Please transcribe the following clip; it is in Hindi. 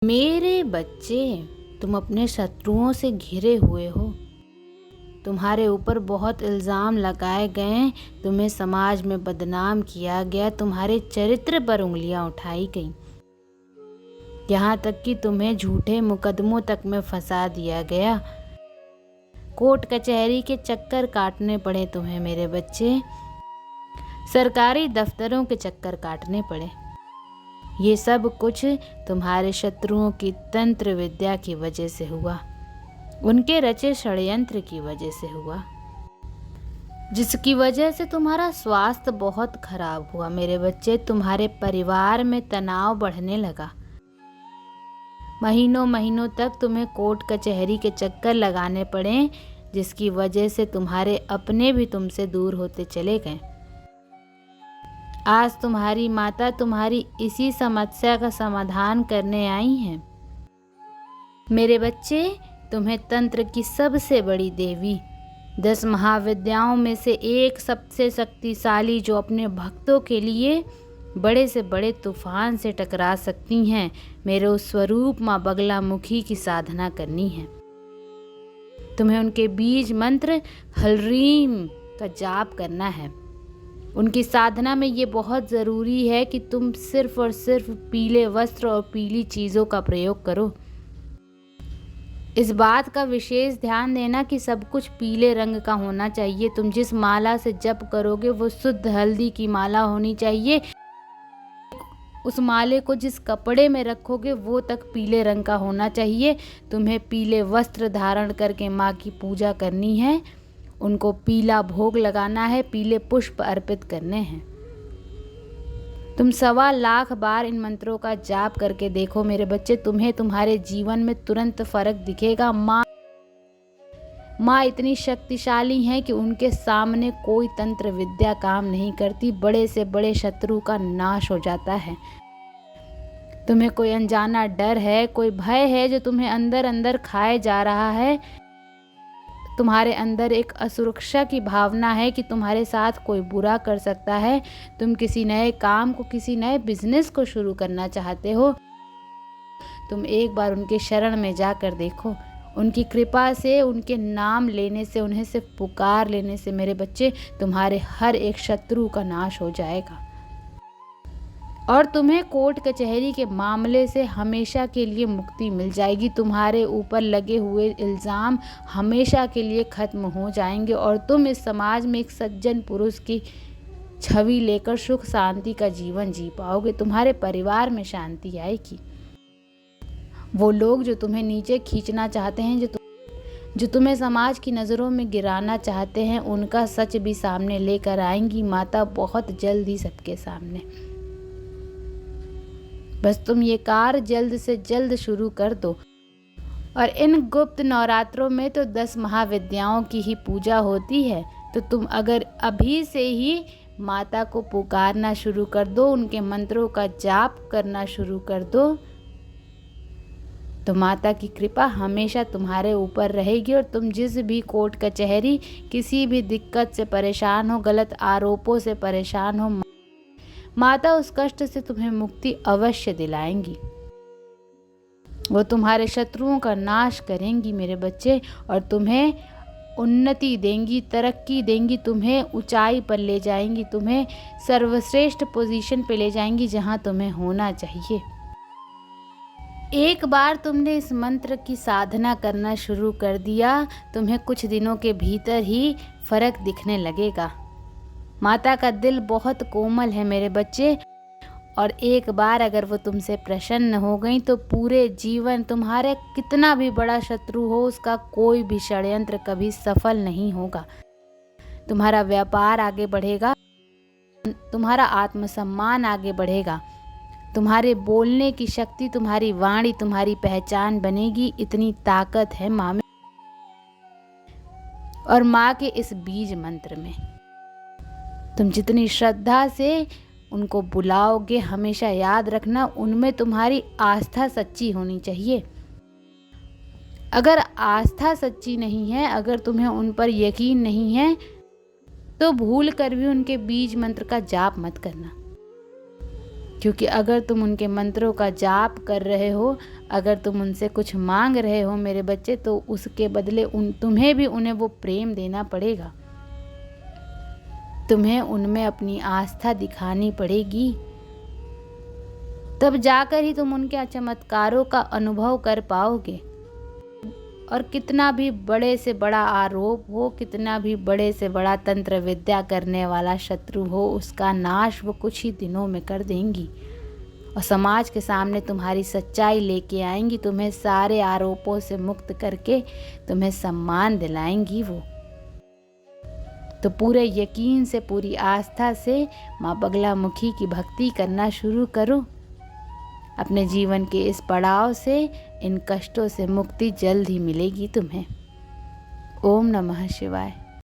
मेरे बच्चे, तुम अपने शत्रुओं से घिरे हुए हो। तुम्हारे ऊपर बहुत इल्ज़ाम लगाए गए, तुम्हें समाज में बदनाम किया गया, तुम्हारे चरित्र पर उंगलियां उठाई गईं, यहाँ तक कि तुम्हें झूठे मुकदमों तक में फंसा दिया गया। कोर्ट कचहरी के चक्कर काटने पड़े तुम्हें मेरे बच्चे, सरकारी दफ्तरों के चक्कर काटने पड़े। ये सब कुछ तुम्हारे शत्रुओं की तंत्र विद्या की वजह से हुआ, उनके रचे षड्यंत्र की वजह से हुआ, जिसकी वजह से तुम्हारा स्वास्थ्य बहुत खराब हुआ मेरे बच्चे। तुम्हारे परिवार में तनाव बढ़ने लगा, महीनों महीनों तक तुम्हें कोर्ट कचहरी के चक्कर लगाने पड़े, जिसकी वजह से तुम्हारे अपने भी तुमसे दूर होते चले गए। आज तुम्हारी माता तुम्हारी इसी समस्या का समाधान करने आई हैं। मेरे बच्चे, तुम्हें तंत्र की सबसे बड़ी देवी, 10 महाविद्याओं में से एक सबसे शक्तिशाली, जो अपने भक्तों के लिए बड़े से बड़े तूफान से टकरा सकती हैं, मेरे उस स्वरूप माँ बगलामुखी की साधना करनी है। तुम्हें उनके बीज मंत्र हलरीम का जाप करना है। उनकी साधना में ये बहुत ज़रूरी है कि तुम सिर्फ और सिर्फ पीले वस्त्र और पीली चीज़ों का प्रयोग करो। इस बात का विशेष ध्यान देना कि सब कुछ पीले रंग का होना चाहिए। तुम जिस माला से जप करोगे वो शुद्ध हल्दी की माला होनी चाहिए। उस माले को जिस कपड़े में रखोगे वो तक पीले रंग का होना चाहिए। तुम्हें पीले वस्त्र धारण करके माँ की पूजा करनी है, उनको पीला भोग लगाना है, पीले पुष्प अर्पित करने हैं। तुम 1.25 लाख बार इन मंत्रों का जाप करके देखो मेरे बच्चे, तुम्हें तुम्हारे जीवन में तुरंत फर्क दिखेगा। माँ इतनी शक्तिशाली हैं कि उनके सामने कोई तंत्र विद्या काम नहीं करती। बड़े से बड़े शत्रु का नाश हो जाता है। तुम्हें कोई अनजाना डर है, कोई भय है जो तुम्हें अंदर अंदर खाए जा रहा है। तुम्हारे अंदर एक असुरक्षा की भावना है कि तुम्हारे साथ कोई बुरा कर सकता है। तुम किसी नए काम को, किसी नए बिजनेस को शुरू करना चाहते हो। तुम एक बार उनके शरण में जाकर देखो। उनकी कृपा से, उनके नाम लेने से, उन्हें सिर्फ पुकार लेने से मेरे बच्चे, तुम्हारे हर एक शत्रु का नाश हो जाएगा और तुम्हें कोर्ट कचहरी के मामले से हमेशा के लिए मुक्ति मिल जाएगी। तुम्हारे ऊपर लगे हुए इल्ज़ाम हमेशा के लिए ख़त्म हो जाएंगे और तुम इस समाज में एक सज्जन पुरुष की छवि लेकर सुख शांति का जीवन जी पाओगे। तुम्हारे परिवार में शांति आएगी। वो लोग जो तुम्हें नीचे खींचना चाहते हैं, जो तुम्हें समाज की नज़रों में गिराना चाहते हैं, उनका सच भी सामने लेकर आएंगी माता बहुत जल्द ही सबके सामने। बस तुम ये कार्य जल्द से जल्द शुरू कर दो। और इन गुप्त नवरात्रों में तो 10 महाविद्याओं की ही पूजा होती है, तो तुम अगर अभी से ही माता को पुकारना शुरू कर दो, उनके मंत्रों का जाप करना शुरू कर दो, तो माता की कृपा हमेशा तुम्हारे ऊपर रहेगी। और तुम जिस भी कोर्ट कचहरी, किसी भी दिक्कत से परेशान हो, गलत आरोपों से परेशान हो, माता उस कष्ट से तुम्हें मुक्ति अवश्य दिलाएंगी। वो तुम्हारे शत्रुओं का नाश करेंगी मेरे बच्चे और तुम्हें उन्नति देंगी, तरक्की देंगी, तुम्हें ऊंचाई पर ले जाएंगी, तुम्हें सर्वश्रेष्ठ पोजीशन पे ले जाएंगी जहां तुम्हें होना चाहिए। एक बार तुमने इस मंत्र की साधना करना शुरू कर दिया, तुम्हें कुछ दिनों के भीतर ही फर्क दिखने लगेगा। माता का दिल बहुत कोमल है मेरे बच्चे, और एक बार अगर वो तुमसे प्रसन्न हो गई तो पूरे जीवन तुम्हारे कितना भी बड़ा शत्रु हो, उसका कोई भी षड्यंत्र कभी सफल नहीं होगा। तुम्हारा व्यापार आगे बढ़ेगा, तुम्हारा आत्मसम्मान आगे बढ़ेगा, तुम्हारे बोलने की शक्ति, तुम्हारी वाणी तुम्हारी पहचान बनेगी। इतनी ताकत है माँ में और माँ के इस बीज मंत्र में। तुम जितनी श्रद्धा से उनको बुलाओगे, हमेशा याद रखना उनमें तुम्हारी आस्था सच्ची होनी चाहिए। अगर आस्था सच्ची नहीं है, अगर तुम्हें उन पर यकीन नहीं है, तो भूल कर भी उनके बीज मंत्र का जाप मत करना। क्योंकि अगर तुम उनके मंत्रों का जाप कर रहे हो, अगर तुम उनसे कुछ मांग रहे हो मेरे बच्चे, तो उसके बदले तुम्हें भी उन्हें वो प्रेम देना पड़ेगा। तुम्हें उनमें अपनी आस्था दिखानी पड़ेगी। तब जाकर ही तुम उनके चमत्कारों का अनुभव कर पाओगे। और कितना भी बड़े से बड़ा आरोप हो, कितना भी बड़े से बड़ा तंत्र विद्या करने वाला शत्रु हो, उसका नाश वो कुछ ही दिनों में कर देंगी और समाज के सामने तुम्हारी सच्चाई लेके आएंगी। तुम्हें सारे आरोपों से मुक्त करके तुम्हें सम्मान दिलाएंगी वो। तो पूरे यकीन से, पूरी आस्था से माँ बगलामुखी की भक्ति करना शुरू करो। अपने जीवन के इस पड़ाव से, इन कष्टों से मुक्ति जल्द ही मिलेगी तुम्हें। ओम नमः शिवाय।